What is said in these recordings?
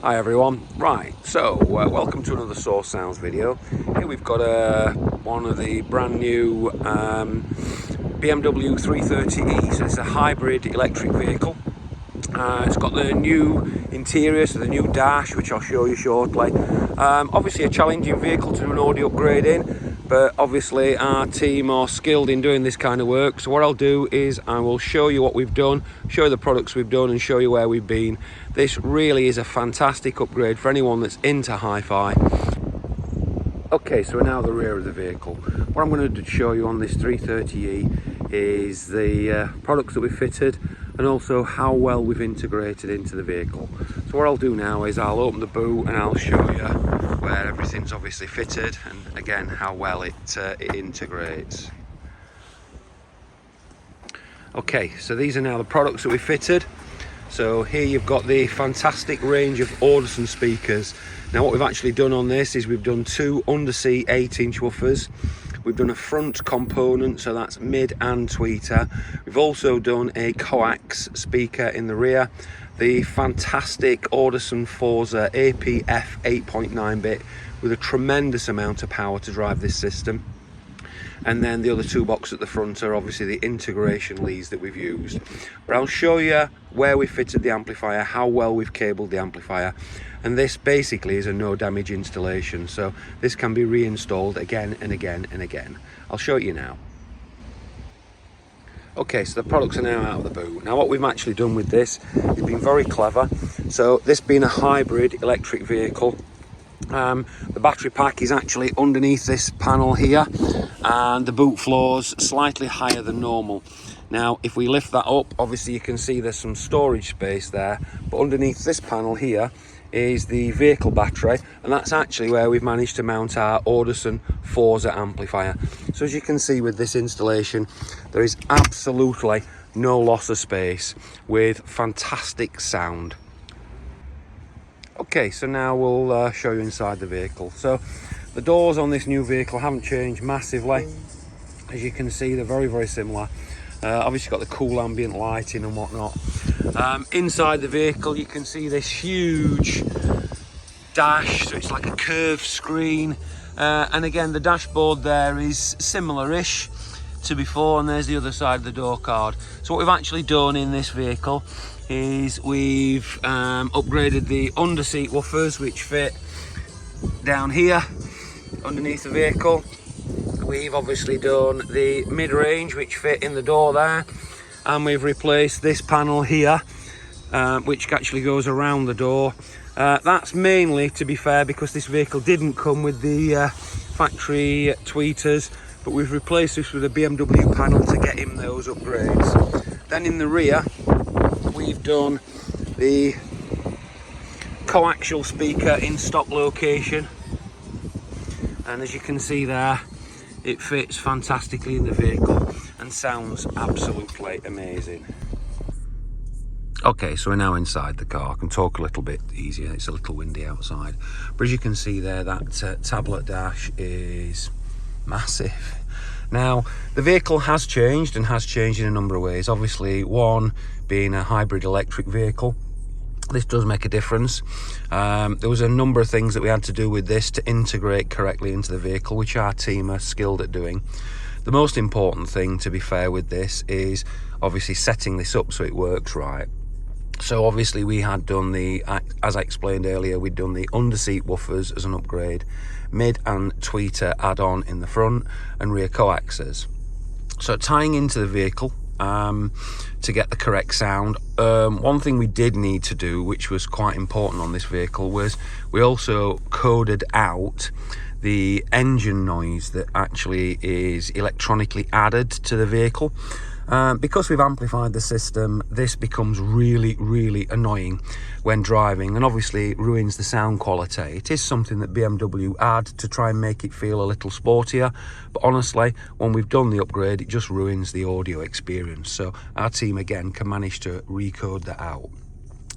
Hi everyone. Right, so welcome to another Source Sounds video. Here we've got one of the brand new BMW 330e. So it's a hybrid electric vehicle. It's got the new interior, so the new dash, which I'll show you shortly. Obviously a challenging vehicle to do an audio upgrade in, but obviously our team are skilled in doing this kind of work. So what I'll do is I will show you what we've done, show you the products we've done, and show you where we've been. This really is a fantastic upgrade for anyone that's into hi-fi. Okay, so we're now at the rear of the vehicle. What I'm going to show you on this 330e is the products that we've fitted, and also how well we've integrated into the vehicle. So what I'll do now is I'll open the boot and I'll show you where everything's obviously fitted, and again how well it integrates. Okay, so these are now the products that we fitted. So here you've got the fantastic range of Audison speakers. Now what we've actually done on this is we've done two underseat 8-inch woofers. We've done a front component, so that's mid and tweeter. We've also done a coax speaker in the rear. The fantastic Audison Forza APF 8.9 bit with a tremendous amount of power to drive this system. And then the other two boxes at the front are obviously the integration leads that we've used. But I'll show you where we fitted the amplifier, how well we've cabled the amplifier. And this basically is a no damage installation, so this can be reinstalled again and again and again. I'll show it you now. Okay, so the products are now out of the boot. Now what we've actually done with this has been very clever. So this being a hybrid electric vehicle, the battery pack is actually underneath this panel here, and the boot floor's slightly higher than normal. Now if we lift that up, obviously you can see there's some storage space there, but underneath this panel here is the vehicle battery, and that's actually where we've managed to mount our Audison Forza amplifier. So as you can see with this installation, there is absolutely no loss of space with fantastic sound. Okay, so now we'll show you inside the vehicle. So the doors on this new vehicle haven't changed massively. As you can see, they're very similar. Obviously got the cool ambient lighting and whatnot. Inside the vehicle you can see this huge dash, so it's like a curved screen, and again the dashboard there is similar-ish to before, and there's the other side of the door card. So what we've actually done in this vehicle is we've upgraded the underseat woofers, which fit down here underneath the vehicle. We've obviously done the mid-range, which fit in the door there, and we've replaced this panel here, which actually goes around the door. That's mainly, to be fair, because this vehicle didn't come with the factory tweeters, but we've replaced this with a BMW panel to get him those upgrades. Then in the rear we've done the coaxial speaker in stock location, and as you can see there, it fits fantastically in the vehicle and sounds absolutely amazing. Okay, so we're now inside the car. I can talk a little bit easier, it's a little windy outside, but as you can see there, that tablet dash is massive. Now the vehicle has changed, and has changed in a number of ways. Obviously, one being a hybrid electric vehicle, this does make a difference. There was a number of things that we had to do with this to integrate correctly into the vehicle, which our team are skilled at doing. The most important thing, to be fair, with this is obviously setting this up so it works right. So obviously we had done the, as I explained earlier, we'd done the underseat woofers as an upgrade, mid and tweeter add-on in the front, and rear coaxers. So tying into the vehicle to get the correct sound, one thing we did need to do, which was quite important on this vehicle, was we also coded out the engine noise that actually is electronically added to the vehicle. Because we've amplified the system, this becomes really annoying when driving, and obviously it ruins the sound quality. It is something that BMW add to try and make it feel a little sportier, but honestly, when we've done the upgrade, it just ruins the audio experience. So our team again can manage to recode that out.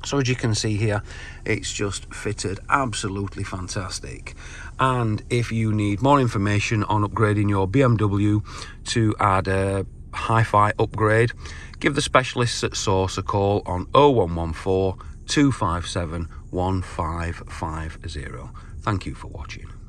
So as you can see here, it's just fitted absolutely fantastic. And if you need more information on upgrading your BMW to add a HiFi Upgrade, give the specialists at Source a call on 0114 257 1550. Thank you for watching.